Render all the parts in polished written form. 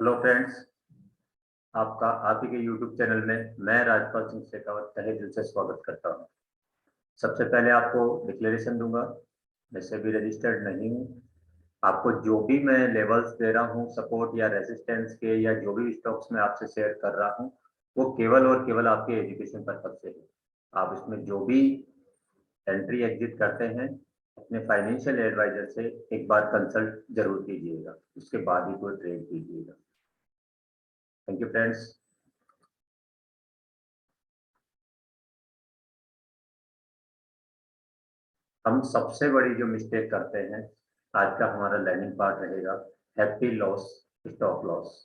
Hello friends. आपका आप ही के यूट्यूब चैनल में मैं राजपाल सिंह शेखावत तहे दिल से स्वागत करता हूं। सबसे पहले आपको डिक्लेरेशन दूंगा, मैं से भी रजिस्टर्ड नहीं हूं। आपको जो भी मैं लेवल्स दे रहा हूं सपोर्ट या रेजिस्टेंस के या जो भी स्टॉक्स मैं आपसे शेयर कर रहा हूं वो केवल और केवल आपके एजुकेशन पर्पज से है। आप इसमें जो भी एंट्री एग्जिट करते हैं अपने फाइनेंशियल एडवाइजर से एक बार कंसल्ट जरूर कीजिएगा, उसके बाद ही कोई ट्रेड कीजिएगा। Thank you friends. हम सबसे बड़ी जो मिस्टेक करते हैं, आज का हमारा लर्निंग पार्ट रहेगा हैप्पी लॉस, स्टॉप लॉस।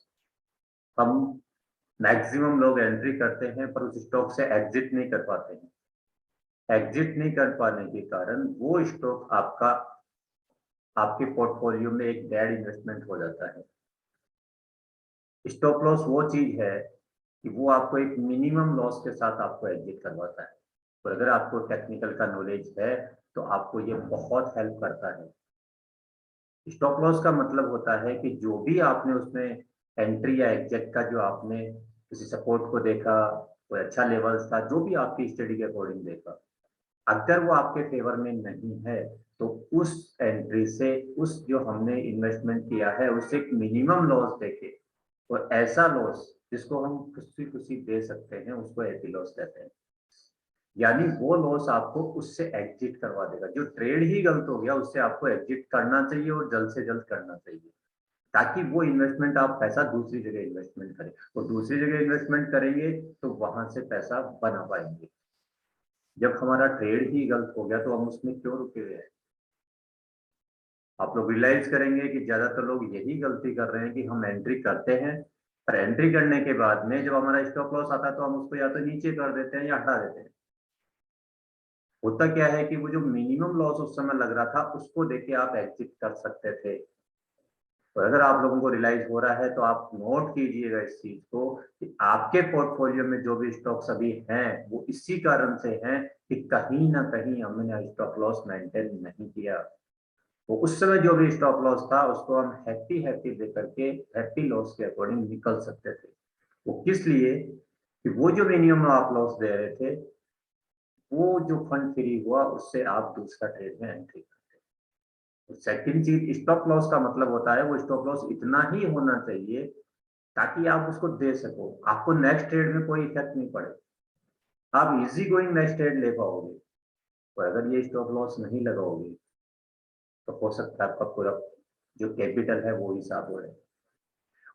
हम मैक्सिमम लोग एंट्री करते हैं पर उस स्टॉक से एग्जिट नहीं कर पाते हैं। एग्जिट नहीं कर पाने के कारण वो स्टॉक आपका आपके पोर्टफोलियो में एक डेड इन्वेस्टमेंट हो जाता है। स्टॉप लॉस वो चीज है कि वो आपको एक मिनिमम लॉस के साथ आपको एग्जिट करवाता है। और अगर आपको टेक्निकल का नॉलेज है तो आपको ये बहुत हेल्प करता है। स्टॉप लॉस का मतलब होता है कि जो भी आपने उसमें एंट्री या एग्जिट का जो आपने किसी सपोर्ट को देखा, कोई अच्छा लेवल्स था, जो भी आपकी स्टडी के अकॉर्डिंग देखा, अगर वो आपके फेवर में नहीं है तो उस एंट्री से उस जो हमने इन्वेस्टमेंट किया है उससे एक मिनिमम लॉस देके, और ऐसा लॉस जिसको हम खुशी खुशी दे सकते हैं उसको हैप्पी लॉस कहते हैं। यानी वो लॉस आपको उससे एग्जिट करवा देगा। जो ट्रेड ही गलत हो गया उससे आपको एग्जिट करना चाहिए और जल्द से जल्द करना चाहिए, ताकि वो इन्वेस्टमेंट आप पैसा दूसरी जगह इन्वेस्टमेंट करें। और दूसरी जगह इन्वेस्टमेंट करेंगे तो वहां से पैसा बना पाएंगे। जब हमारा ट्रेड ही गलत हो गया तो हम उसमें क्यों रुके हुए हैं? आप लोग रियलाइज करेंगे कि ज्यादातर लोग यही गलती कर रहे हैं कि हम एंट्री करते हैं, पर एंट्री करने के बाद में जब हमारा स्टॉप लॉस आता है तो हम उसको या तो नीचे कर देते हैं या हटा देते हैं। होता क्या है कि वो जो मिनिमम लॉस उस समय लग रहा था उसको देख के आप एग्जिट कर सकते थे। तो अगर आप लोगों को रियलाइज हो रहा है तो आप नोट कीजिएगा इस चीज को कि आपके पोर्टफोलियो में जो भी स्टॉक्स अभी हैं वो इसी कारण से हैं कि कहीं ना कहीं हमने स्टॉप लॉस मेंटेन नहीं किया। वो उस समय जो भी स्टॉप लॉस था उसको हम हैप्पी हैप्पी दे करके हैप्पी लॉस के अकॉर्डिंग निकल सकते थे। वो किस लिए? कि वो जो मिनिमम आप लॉस दे रहे थे वो जो फंड फ्री हुआ उससे आप दूसरा ट्रेड में एंट्री करते हैं। सेकंड चीज, स्टॉप लॉस का मतलब होता है वो स्टॉप लॉस इतना ही होना चाहिए ताकि आप उसको दे सको, आपको नेक्स्ट ट्रेड में कोई इफेक्ट नहीं पड़े, आप इजी गोइंग नेक्स्ट ट्रेड ले पाओगे। और अगर ये स्टॉप लॉस नहीं लगाओगे तो हो सकता है आपका पूरा जो कैपिटल है वो हिसाब हो रहा है।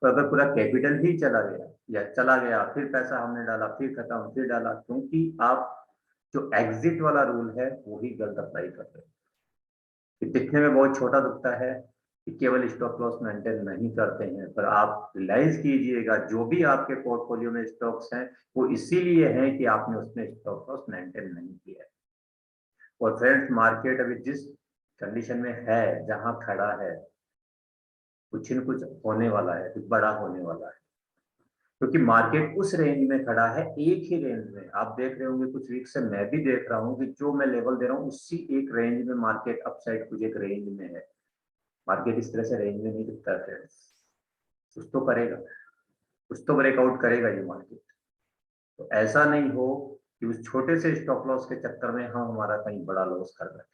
और अगर पूरा कैपिटल ही चला गया या चला गया फिर पैसा हमने डाला फिर खत्म फिर डाला, क्योंकि आप जो एग्जिट वाला रूल है वो ही गलत अप्लाई कर रहे हैं। कि दिखने में बहुत छोटा दिखता है कि केवल स्टॉप लॉस मेंटेन नहीं करते हैं, पर आप रियलाइज कीजिएगा जो भी आपके पोर्टफोलियो में स्टॉक्स हैं वो इसीलिए हैं कि आपने उसमें स्टॉप लॉस मेंटेन नहीं किया है। और फ्रेंड्स, मार्केट अभी जिस कंडीशन में है, जहां खड़ा है, कुछ न कुछ होने वाला है, कुछ बड़ा होने वाला है। क्योंकि मार्केट उस रेंज में खड़ा है, एक ही रेंज में आप देख रहे होंगे, कुछ वीक से मैं भी देख रहा हूँ कि जो मैं लेवल दे रहा हूँ उसी एक रेंज में मार्केट अपसाइड कुछ एक रेंज में है। मार्केट इस तरह से रेंज में नहीं दिखता है फ्रेंड्स। कुछ तो करेगा, कुछ तो ब्रेकआउट करेगा ये मार्केट। तो ऐसा नहीं हो कि उस छोटे से स्टॉप लॉस के चक्कर में हम हमारा कहीं बड़ा लॉस कर बैठे।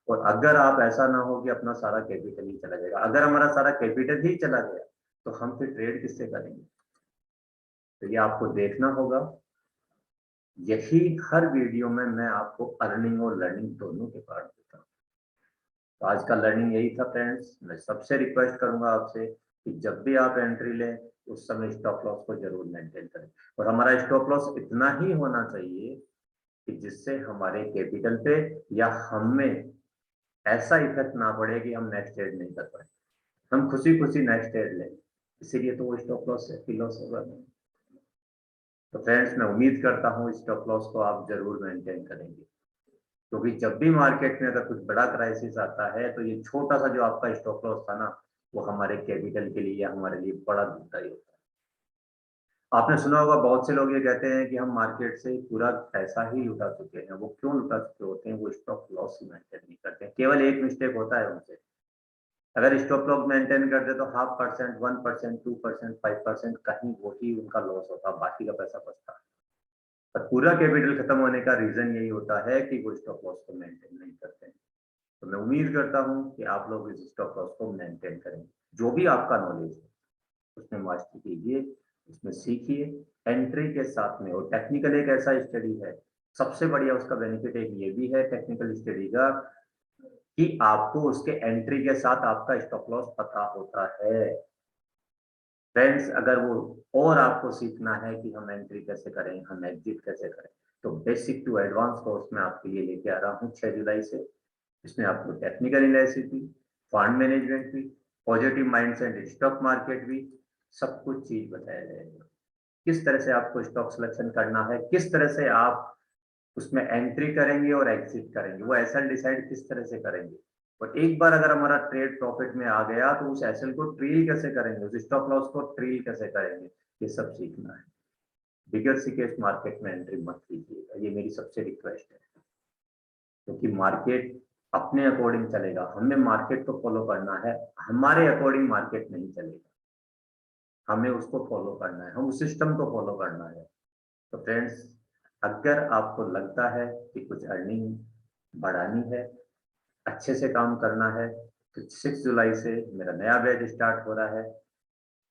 और अगर आप ऐसा ना हो कि अपना सारा कैपिटल ही चला जाएगा, अगर हमारा सारा कैपिटल ही चला गया तो हम फिर ट्रेड किससे करेंगे? तो ये आपको देखना होगा। यही हर वीडियो में मैं आपको अर्निंग और लर्निंग दोनों के पार्ट देता हूँ। तो आज का लर्निंग यही था फ्रेंड्स। मैं सबसे रिक्वेस्ट करूंगा आपसे कि जब भी आप एंट्री लें उस समय स्टॉप लॉस को जरूर मेंटेन करें। और हमारा स्टॉप लॉस इतना ही होना चाहिए कि जिससे हमारे कैपिटल पे या हम में ऐसा इफेक्ट ना पड़े कि हम नेक्स्ट ट्रेड नहीं कर पाए, हम खुशी खुशी नेक्स्ट ट्रेड लें। इसीलिए तो वो स्टॉप लॉस है, लॉस होगा नहीं। तो फ्रेंड्स, मैं उम्मीद करता हूँ स्टॉप लॉस को आप जरूर मेंटेन करेंगे, क्योंकि जब भी मार्केट में अगर कुछ बड़ा क्राइसिस आता है तो ये छोटा सा जो आपका स्टॉप लॉस था ना वो हमारे कैपिटल के लिए या हमारे लिए बड़ा दुखदाई होता है। आपने सुना होगा बहुत से लोग ये कहते हैं कि हम मार्केट से पूरा पैसा ही लुटा चुके हैं। वो क्यों लुटा चुके होते हैं? वो स्टॉप लॉस ही मेंटेन नहीं करते हैं। केवल एक मिस्टेक होता है उनसे, अगर स्टॉप लॉस मेंटेन करते तो 0.5%, 1%, 2%, 5% कहीं वो ही उनका लॉस होता, बाकी का पैसा बचता। पर पूरा कैपिटल खत्म होने का रीजन यही होता है कि वो स्टॉप लॉस को मेंटेन नहीं करते हैं। तो मैं उम्मीद करता हूँ कि आप लोग इस स्टॉप लॉस को मेंटेन करेंगे। जो भी आपका नॉलेज है उसमें मास्टरी कीजिए, उसमें सीखिए एंट्री के साथ में। और टेक्निकल एक ऐसा स्टडी है, सबसे बढ़िया उसका बेनिफिट एक ये भी है टेक्निकल स्टडी का कि आपको उसके एंट्री के साथ आपका स्टॉप लॉस पता होता है। फ्रेंड्स, अगर वो और आपको सीखना है कि हम एंट्री कैसे करें, हम एग्जिट कैसे करें, तो बेसिक टू एडवांस कोर्स में आपके लिए लेके आ रहा हूँ 6 जुलाई से। इसमें आपको टेक्निकल एनालिसिस भी, फंड मैनेजमेंट भी, पॉजिटिव माइंडसेट, स्टॉक मार्केट भी, सब कुछ चीज बताया जाएगा। किस तरह से आपको स्टॉक सिलेक्शन करना है, किस तरह से आप उसमें एंट्री करेंगे और एग्जिट करेंगे, वो एसएल डिसाइड किस तरह से करेंगे। और एक बार अगर हमारा ट्रेड प्रॉफिट में आ गया तो उस एसएल को ट्रील कैसे करेंगे, उस स्टॉप लॉस को ट्रील कैसे करेंगे, ये सब सीखना है। बिगर सीकेस मार्केट में एंट्री मत कीजिएगा, ये मेरी सबसे रिक्वेस्ट है। क्योंकि मार्केट अपने अकॉर्डिंग चलेगा, हमें मार्केट को फॉलो करना है, हमारे अकॉर्डिंग मार्केट नहीं चलेगा, हमें उसको फॉलो करना है, हम उस सिस्टम को फॉलो करना है। तो फ्रेंड्स, अगर आपको लगता है कि कुछ अर्निंग बढ़ानी है, अच्छे से काम करना है, तो 6 जुलाई से मेरा नया बैच स्टार्ट हो रहा है।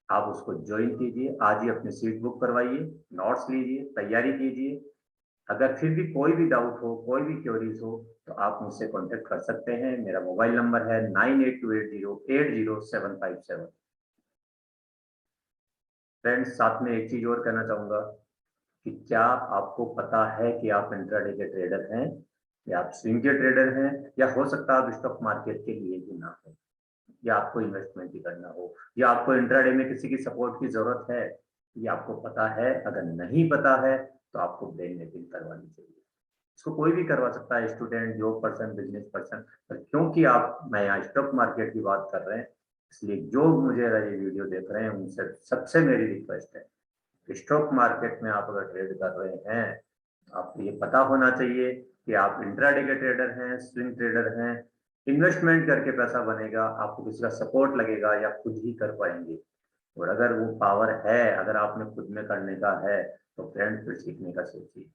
आप उसको ज्वाइन कीजिए, आज ही अपनी सीट बुक करवाइए, नोट्स लीजिए, तैयारी कीजिए। अगर फिर भी कोई भी डाउट हो, कोई भी क्वेरीज हो, तो आप मुझसे कांटेक्ट कर सकते हैं। मेरा मोबाइल नंबर है 9828080757। फ्रेंड्स, साथ में एक चीज और कहना चाहूंगा कि क्या आपको पता है कि आप इंट्राडे के ट्रेडर हैं, या आप स्विंग के ट्रेडर हैं, या हो सकता है आप स्टॉक मार्केट के लिए भी ना हो, या आपको इन्वेस्टमेंट ही करना हो, या आपको इंट्राडे में किसी की सपोर्ट की जरूरत है, ये आपको पता है? अगर नहीं पता है तो आपको ब्रेन मैपिंग करवानी चाहिए। इसको कोई भी करवा सकता है, student, job person, business person. पर क्योंकि आप मैं यहाँ स्टॉक मार्केट की बात कर रहे हैं, इसलिए जो मुझे ये वीडियो देख रहे हैं उनसे सबसे मेरी रिक्वेस्ट है, स्टॉक मार्केट में आप अगर ट्रेड कर रहे हैं, आपको ये पता होना चाहिए कि आप इंट्राडे के ट्रेडर हैं, स्विंग ट्रेडर हैं। इन्वेस्टमेंट करके पैसा बनेगा, आपको किसी का सपोर्ट लगेगा या खुद ही कर पाएंगे। और अगर वो पावर है, अगर आपने खुद में करने का है, तो फ्रेंड फिर सीखने का सोचिए।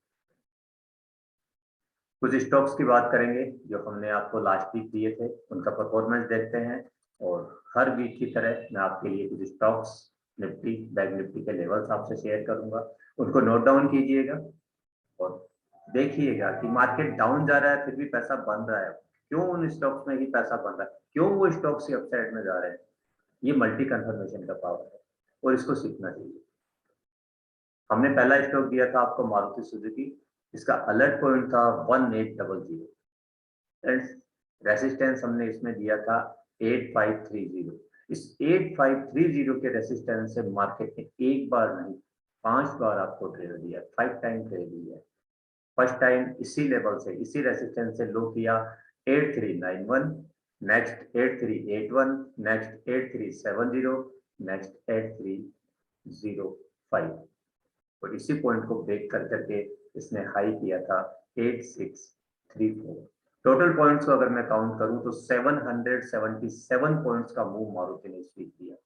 कुछ स्टॉक्स की बात करेंगे जो हमने आपको लास्ट वीक दिए थे, उनका परफॉर्मेंस देखते हैं। और हर वीक की तरह मैं आपके लिए कुछ स्टॉक्स, निफ्टी, बैंक निफ्टी के लेवल्स आपसे शेयर करूंगा, उनको नोट डाउन कीजिएगा। और देखिएगा कि मार्केट डाउन जा रहा है फिर भी पैसा बन रहा है, क्यों उन स्टॉक्स में ही पैसा बन रहा है, क्यों वो स्टॉक्स ही अपसाइड में जा रहे हैं। ये मल्टी कंफर्मेशन का पावर है और इसको सीखना चाहिए। हमने पहला स्टॉक दिया था आपको मारुति सुजुकी, इसका अलर्ट पॉइंट था 1800 फ्रेंड्स। रेसिस्टेंस हमने इसमें दिया था 8530। इस 8530 के रेसिस्टेंस से मार्केट ने एक बार नहीं 5 बार आपको ट्रेड दिया, 5 टाइम ट्रेड दिया। फर्स्ट टाइम इसी लेवल से, इसी रेसिस्टेंस से लो किया 8391, नेक्स्ट 8381, नेक्स्ट 8370, नेक्स्ट 8305। और इसी पॉइंट को ब्रेक कर करके इसने हाई किया था 8634। टोटल पॉइंट्स को अगर मैं काउंट करूं तो 777 पॉइंट्स का मूव मारुति ने इस वीक दिया।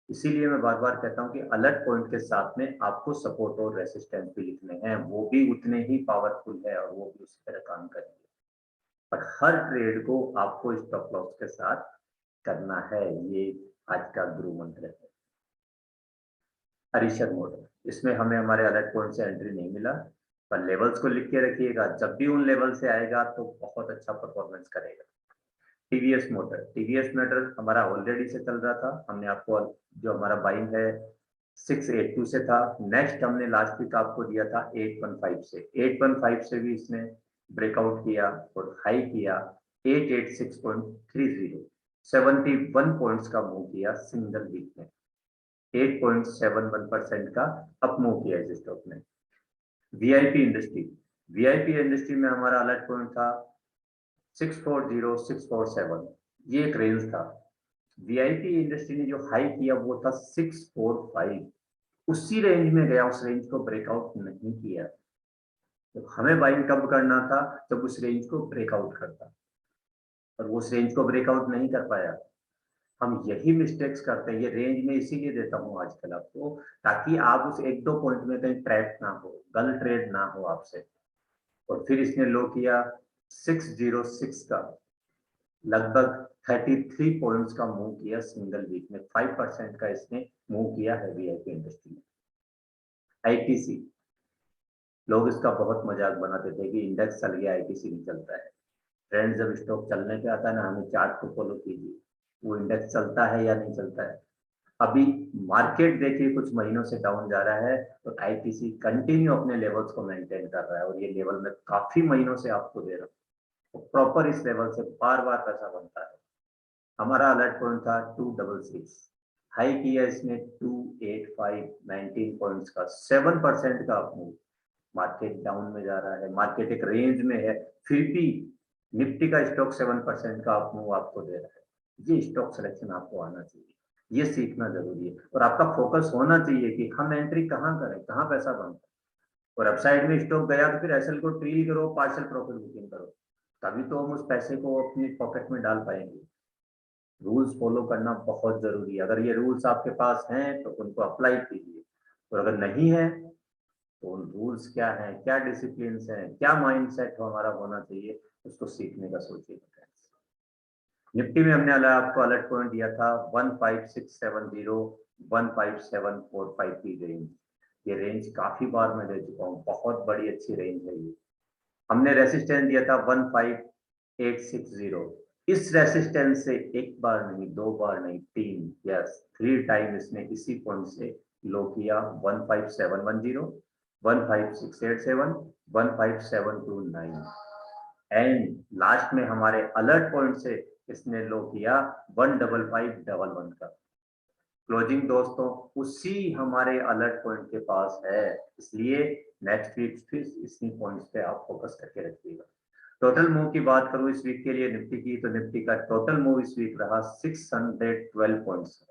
इसीलिए मैं बार बार कहता हूं कि अलर्ट पॉइंट के साथ में आपको सपोर्ट और रेसिस्टेंस भी लिखने हैं, वो भी उतने ही पावरफुल है और वो भी उसी तरह काम करेंगे। पर हर ट्रेड को आपको स्टॉप लॉस के साथ करना है, ये आज का गुरु मंत्र है। अरिशद मोटर, इसमें हमें हमारे अलर्ट पॉइंट से एंट्री नहीं मिला, पर लेवल्स को लिख के रखिएगा, जब भी उन लेवल से आएगा तो बहुत अच्छा परफॉर्मेंस करेगा। टीवीएस मोटर, टीवीएस मोटर हमारा ऑलरेडी से चल रहा था, हमने आपको जो हमारा बाइंग है 682 से था। नेक्स्ट हमने लास्ट वीक आपको दिया था 815 से, 815 से भी इसने ब्रेकआउट किया और हाई किया 886.30, 71 पॉइंट्स का मूव किया सिंगल वीक में, 8.71% का अप मूव किया इस स्टॉक ने। वीआईपी इंडस्ट्री, वीआईपी इंडस्ट्री में हमारा अलर्ट पॉइंट था 640647, ये एक रेंज था। वीआईपी इंडस्ट्री ने जो हाई किया वो था 645, उसी रेंज में गया, उस रेंज को ब्रेकआउट नहीं किया। तो हमें बाइंग कब करना था, जब उस रेंज को ब्रेकआउट करता, और वो उस रेंज को ब्रेकआउट नहीं कर पाया। हम यही मिस्टेक्स करते हैं, ये रेंज में इसीलिए देता हूँ आजकल आपको, ताकि आप उस एक दो पॉइंट में कहीं ट्रैप ना हो, गलत ट्रेड ना हो आपसे। और फिर इसने लो किया 606 का, लगभग 33 पॉइंट्स का मूव किया सिंगल वीक में, 5% का इसने मूव किया है वीआईपी इंडस्ट्री में। आईटीसी, लोग इसका बहुत मजाक बनाते थे कि इंडेक्स चल गया आईटीसी नहीं चलता है। फ्रेंड, जब स्टॉक चलने पे आता है ना, हमें चार्ट को फॉलो कीजिए, वो इंडेक्स चलता है या नहीं चलता है। अभी मार्केट देखिए कुछ महीनों से डाउन जा रहा है, तो आईटीसी कंटिन्यू अपने लेवल्स को मेंटेन कर रहा है, और ये लेवल मैं काफी महीनों से आपको दे रहा हूँ, तो प्रॉपर इस लेवल से बार बार पैसा बनता है। हमारा अलर्ट पॉइंट था 266, हाई किया इसने 285, 19 पॉइंट्स का, 7% का मूव। मार्केट डाउन में जा रहा है, मार्केट एक रेंज में है, फिर भी निफ्टी का स्टॉक 7% का अप मूव आपको दे रहा है। ये स्टॉक सिलेक्शन आपको आना चाहिए, ये सीखना जरूरी है, और आपका फोकस होना चाहिए कि हम एंट्री कहाँ करें, कहाँ पैसा बनता है। और अपसाइड में स्टॉक गया तो फिर एसएल को ट्रील करो, पार्शियल प्रॉफिट बुकिंग करो, तभी तो हम उस पैसे को अपनी पॉकेट में डाल पाएंगे। रूल्स फॉलो करना बहुत जरूरी है, अगर ये रूल्स आपके पास हैं तो उनको अप्लाई कीजिए, और अगर नहीं है तो उन रूल्स क्या हैं, क्या डिसिप्लिन हैं, क्या माइंडसेट हमारा होना चाहिए, उसको सीखने का सोचिए। निफ्टी में हमने आपको अलर्ट पॉइंट दिया था 15670, 15745 की रेंज। ये रेंज काफी बार मैं दे चुका हूँ, बहुत बड़ी अच्छी रेंज है ये। हमने रेसिस्टेंस दिया था 15860, इस रेसिस्टेंस से एक बार नहीं, दो बार नहीं, तीन, यस 3 टाइम इसने इसी पॉइंट से लो किया, 15710, 15687, 15729, एंड लास्ट में हमारे अलर्ट पॉइंट से इसने लो किया 15511 का। क्लोजिंग दोस्तों उसी हमारे अलर्ट पॉइंट के पास है, इसलिए नेक्स्ट वीक फिर इसी पॉइंट्स पे आप फोकस करके रखिएगा। टोटल मूव की बात करूं इस वीक के लिए निफ्टी की, तो निफ्टी का टोटल मूव इस वीक रहा 612 पॉइंट्स।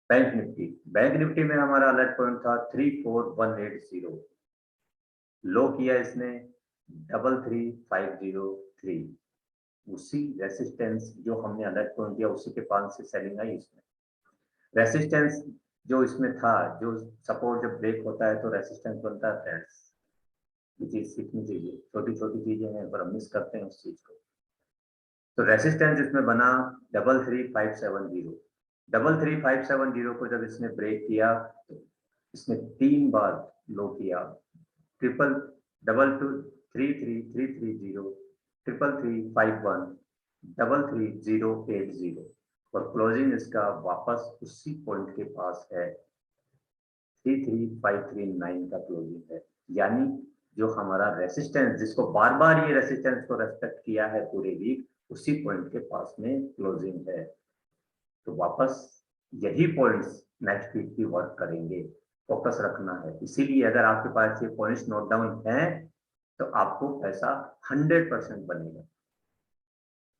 बैंक निफ्टी में हमारा अलर्ट पॉइंट था 34180, लो किया इसने 33503, उसी रेसिस्टेंस जो हमने अलर्ट पॉइंट दिया उसी के पास से सेलिंग आई इसमें। रेसिस्टेंस जो इसमें था, जो सपोर्ट जब ब्रेक होता है तो रेसिस्टेंस बनता है फ्रेंड्स, ये चीज सीखनी चाहिए, छोटी छोटी चीजें हैं पर हम मिस करते हैं उस चीज को। तो रेसिस्टेंस इसमें बना 33570, 33570 को जब इसने ब्रेक किया तो इसने 3 बार लो किया, 22233330, 3351, 33080, और क्लोजिंग इसका वापस उसी पॉइंट के पास है, 33539 का क्लोजिंग है। यानी जो हमारा रेसिस्टेंस, जिसको बार बार ये रेसिस्टेंस को रेस्पेक्ट किया है पूरे वीक, उसी पॉइंट के पास में क्लोजिंग है। तो वापस यही पॉइंट्स नेक्स्ट वीक की वर्क करेंगे, फोकस रखना है। इसीलिए अगर आपके पास ये पॉइंट्स नोट डाउन है तो आपको पैसा 100% बनेगा।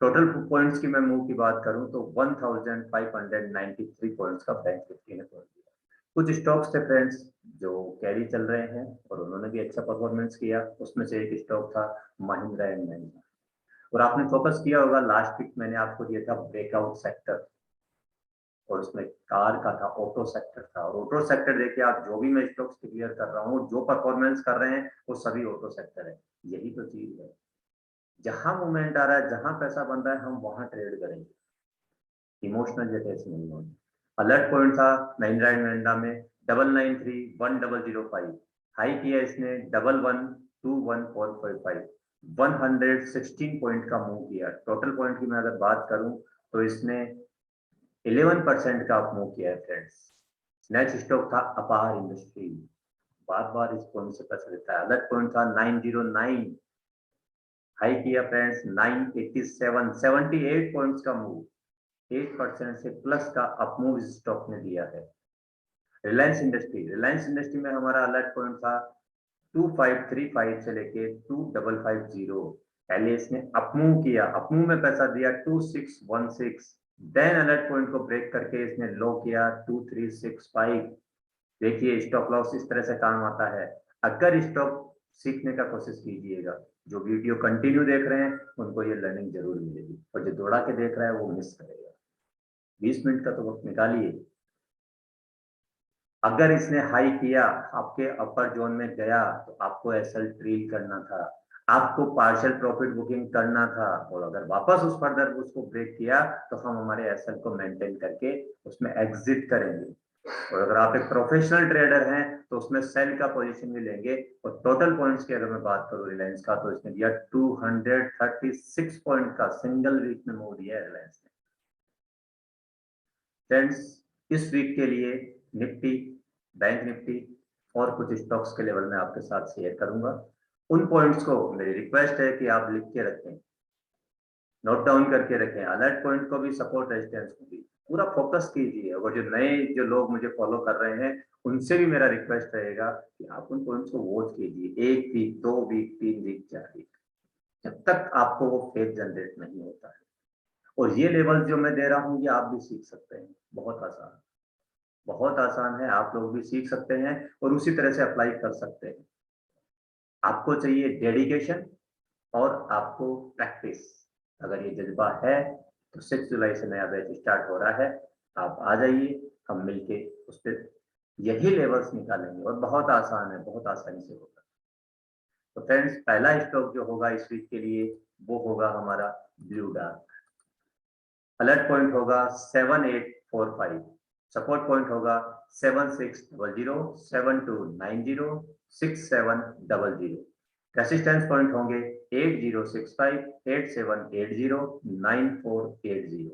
टोटल पॉइंट्स की मैं मूव की बात करूं तो 1593 पॉइंट्स का बैंक निफ्टी ने तोड़ दिया। कुछ स्टॉक्स थे फ्रेंड्स जो कैरी चल रहे हैं और उन्होंने भी अच्छा परफॉर्मेंस किया, उसमें से एक स्टॉक था महिंद्रा एंड महिंद्रा। और आपने फोकस किया होगा, लास्ट वीक मैंने आपको दिया था ब्रेकआउट सेक्टर, और उसमें कार का था, ऑटो सेक्टर था। और ऑटो सेक्टर देखिए आप, जो भी मैं स्टॉक्स क्लियर कर रहा हूँ, जो परफॉर्मेंस कर रहे हैं वो सभी ऑटो सेक्टर है। यही तो चीज है, जहां मूवमेंट आ रहा है, जहां पैसा बन रहा है, हम वहां ट्रेड करेंगे, इमोशनल अटैच नहीं होगी। अलर्ट पॉइंट था महिंद्रा एंड महिंद्रा में 99310005, हाई किया इसने 112145, 116 पॉइंट का मूव किया। टोटल पॉइंट की मैं अगर बात करूं तो इसने 11% का मूव किया है फ्रेंड्स। नेक्स्ट स्टॉक था अपार इंडस्ट्री, बार बार इस पॉइंट से पैसा देता है। अलर्ट पॉइंट था 909, हाई किया फ्रेंड्स 987, 78 पॉइंट्स का मूव, 8% से प्लस का अप मूव इस स्टॉक ने दिया है। रिलायंस इंडस्ट्री में हमारा अलर्ट पॉइंट था 2535 से लेके 2550, पहले इसने अपमूव किया, अपमूव में पैसा दिया 2616, देन अलर्ट पॉइंट को ब्रेक करके इसने लो किया 2365। देखिए स्टॉप लॉस इस तरह से काम आता है। अगर स्टॉक सीखने का कोशिश कीजिएगा, जो वीडियो कंटिन्यू देख रहे हैं उनको ये लर्निंग जरूर मिलेगी, और जो दौड़ा के देख रहा है वो मिस करेगा। 20 मिनट का तो वक्त निकालिए। अगर इसने हाई किया, आपके अपर जोन में गया, तो आपको एसएल ट्रील करना था, आपको पार्शियल प्रॉफिट बुकिंग करना था, और अगर वापस उस फर्दर उसको ब्रेक किया तो हम हमारे एसएल को मेंटेन करके उसमें एग्जिट करेंगे। और अगर आप एक प्रोफेशनल ट्रेडर हैं तो उसमें सेल का पोजीशन भी लेंगे। और टोटल पॉइंट्स की अगर मैं बात करूं रिलायंस का, तो इसने दिया 236 पॉइंट का सिंगल वीक में मूव दिया है रिलायंस ने। फ्रेंड्स, इस वीक के लिए निफ्टी, बैंक निफ्टी और कुछ स्टॉक्स के लेवल में आपके साथ शेयर करूंगा। उन पॉइंट्स को मेरी रिक्वेस्ट है कि आप लिख के रखें, नोट डाउन करके रखें, अलर्ट पॉइंट को भी, सपोर्ट रेजिस्टेंस को भी पूरा फोकस कीजिए। और जो नए जो लोग मुझे फॉलो कर रहे हैं उनसे भी मेरा रिक्वेस्ट रहेगा कि आप उन पॉइंट्स को वॉच कीजिए, 1 वीक, 2 वीक, 3 वीक, 4 वीक, जब तक आपको वो फेथ जनरेट नहीं होता है। और ये लेवल जो मैं दे रहा हूँ ये आप भी सीख सकते हैं, बहुत आसान, बहुत आसान है, आप लोग भी सीख सकते हैं और उसी तरह से अप्लाई कर सकते हैं। आपको चाहिए डेडिकेशन और आपको प्रैक्टिस। अगर ये जज्बा है तो 6 जुलाई से नया बैच स्टार्ट हो रहा है, आप आ जाइए, हम मिलके उस पर यही लेवल्स निकालेंगे और बहुत आसान है, बहुत आसानी से होगा। तो फ्रेंड्स, पहला स्टॉक जो होगा इस वीक के लिए वो होगा हमारा ब्लू डार्ट। अलर्ट पॉइंट होगा 7845, सपोर्ट पॉइंट होगा 7600, 7290, 6700, रेसिस्टेंस पॉइंट होंगे 8065, 8780, 9480।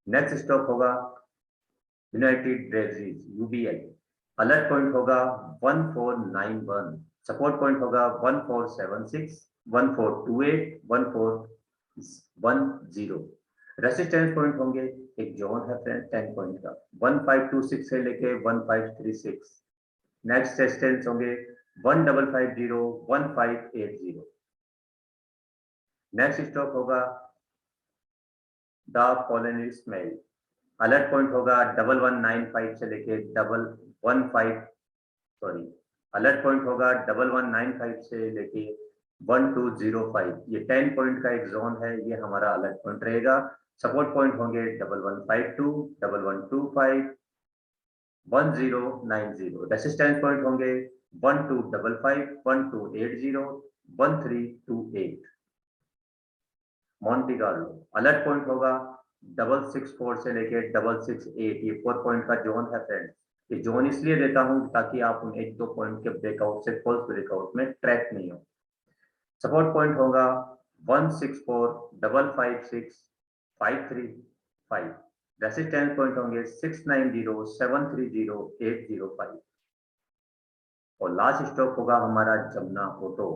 नेक्स्ट स्टॉक होगा United breweries UBL. Alert point होगा 1491, सपोर्ट पॉइंट होगा 1476, 1428, 1410। रेसिस्टेंस पॉइंट होंगे, एक जोन है फ्रेंड 10 पॉइंट का, 1526 से लेके 1536। नेक्स्ट रेसिस्टेंस होंगे 1550, 1580। नेक्स्ट स्टॉक होगा the fallen smell. Alert point होगा 1195 से लेके 115, सॉरी, अलर्ट पॉइंट होगा 1195 से लेके 1205। ये 10 पॉइंट का एक जोन है, ये हमारा अलर्ट पॉइंट रहेगा। सपोर्ट पॉइंट होंगे 1152, 1125, 1090। रेसिस्टेंस पॉइंट होंगे 1255, 1280, 1328। मोंटी कार्लो अलर्ट पॉइंट होगा 664 से लेके 668। ये 4 पॉइंट का जोन है फ्रेंड। ये जोन इसलिए देता हूं ताकि आप उन 1-2 पॉइंट के ब्रेकआउट से फॉल्स ब्रेकआउट में ट्रैप नहीं हो। सपोर्ट पॉइंट होगा 164, 556, 535। रेसिस्टेंस पॉइंट होंगे 690, 730, 805। और लास्ट स्टॉक होगा हमारा जमुना ऑटो।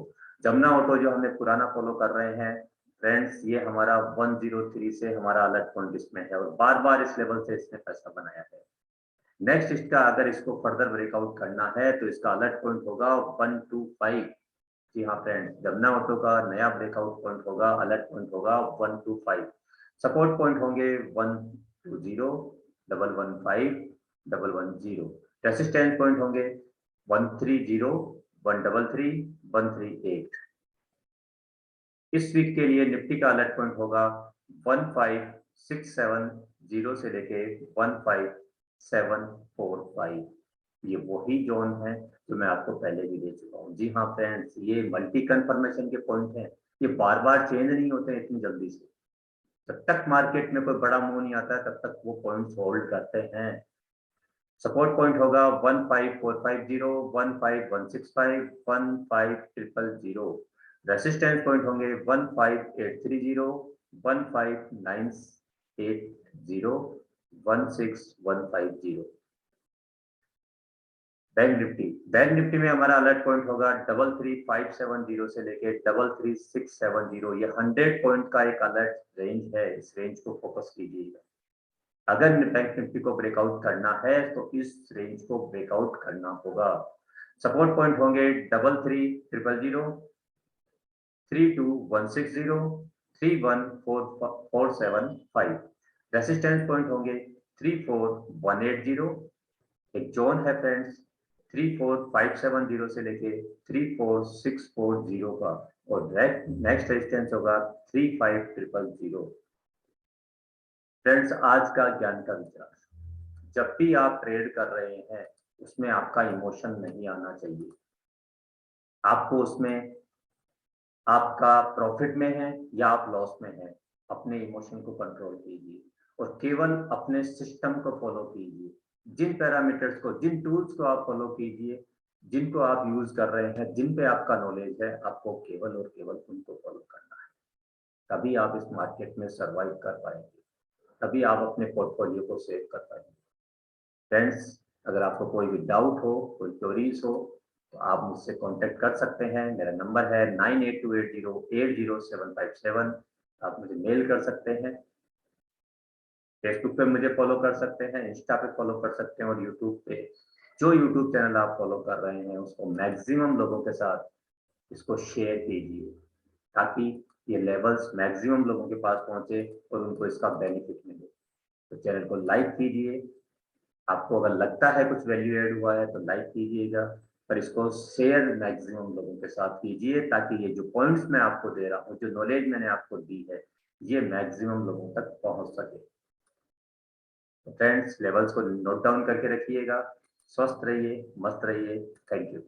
जमुना ऑटो जो हमें पुराना फॉलो कर रहे हैं फ्रेंड्स, ये हमारा 103 से हमारा अलर्ट पॉइंट इसमें है और बार बार इस लेवल से इसने पैसा बनाया है। नेक्स्ट इसका अगर इसको फर्दर ब्रेकआउट करना है तो इसका अलर्ट पॉइंट होगा 125। जी हाँ फ्रेंड्स, जमुना ऑटो का नया ब्रेकआउट पॉइंट होगा, अलर्ट पॉइंट होगा 125। सपोर्ट पॉइंट होंगे 120, 115, 110। रेसिस्टेंस पॉइंट होंगे 130, 133, 138। इस वीक के लिए निफ्टी का अलर्ट पॉइंट होगा 15670 से लेके 15745। ये वही जोन है जो मैं आपको पहले भी दे चुका हूँ। जी हाँ फ्रेंड्स, ये मल्टी कंफर्मेशन के पॉइंट हैं, ये बार बार चेंज नहीं होते इतनी जल्दी से। जब तक मार्केट में कोई बड़ा मूव नहीं आता है तब तक वो पॉइंट्स होल्ड करते हैं। सपोर्ट पॉइंट होगा 15450, 15165, 15000। रेसिस्टेंस पॉइंट होंगे 15830, 15980, 16150। बैंक निफ्टी में हमारा अलर्ट पॉइंट होगा 33570 से लेके 33670। ये 100 पॉइंट का एक अलर्ट रेंज है, इस रेंज को फोकस कीजिएगा। अगर बैंक निफ्टी को ब्रेकआउट करना है तो इस रेंज को ब्रेकआउट करना होगा। सपोर्ट पॉइंट होंगे 33000, 32160, 31475। रेसिस्टेंस पॉइंट होंगे 34180। एक जोन है फ्रेंड्स 34570 से लेके 34640 का। और नेक्स्ट रेजिस्टेंस होगा 35000। फ्रेंड्स, आज का ज्ञान का विचार, जब भी आप ट्रेड कर रहे हैं उसमें आपका इमोशन नहीं आना चाहिए। आपको उसमें आपका प्रॉफिट में है या आप लॉस में है, अपने इमोशन को कंट्रोल कीजिए और केवल अपने सिस्टम को फॉलो कीजिए। जिन पैरामीटर्स को, जिन टूल्स को आप फॉलो कीजिए, जिनको आप यूज कर रहे हैं, जिन पे आपका नॉलेज है, आपको केवल और केवल उनको फॉलो करना है। तभी आप इस मार्केट में सरवाइव कर पाएंगे, तभी आप अपने पोर्टफोलियो को सेव कर पाएंगे। फ्रेंड्स, अगर आपको कोई भी डाउट हो, कोई क्वेरीज हो, तो आप मुझसे कांटेक्ट कर सकते हैं। मेरा नंबर है 9828080757। आप मुझे मेल कर सकते हैं, फेसबुक पे मुझे फॉलो कर सकते हैं, इंस्टा पे फॉलो कर सकते हैं और यूट्यूब पे जो यूट्यूब चैनल आप फॉलो कर रहे हैं उसको मैक्सिमम लोगों के साथ इसको शेयर कीजिए, ताकि ये लेवल्स मैक्सिमम लोगों के पास पहुंचे और उनको इसका बेनिफिट मिले। तो चैनल को लाइक कीजिए। आपको अगर लगता है कुछ वैल्यू ऐड हुआ है तो लाइक कीजिएगा, पर इसको शेयर मैक्सिमम लोगों के साथ कीजिए, ताकि ये जो पॉइंट्स मैं आपको दे रहा हूँ, जो नॉलेज मैंने आपको दी है, ये मैक्सिमम लोगों तक पहुंच सके। तो फ्रेंड्स, लेवल्स को नोट डाउन करके रखिएगा। स्वस्थ रहिए, मस्त रहिए। Thank you.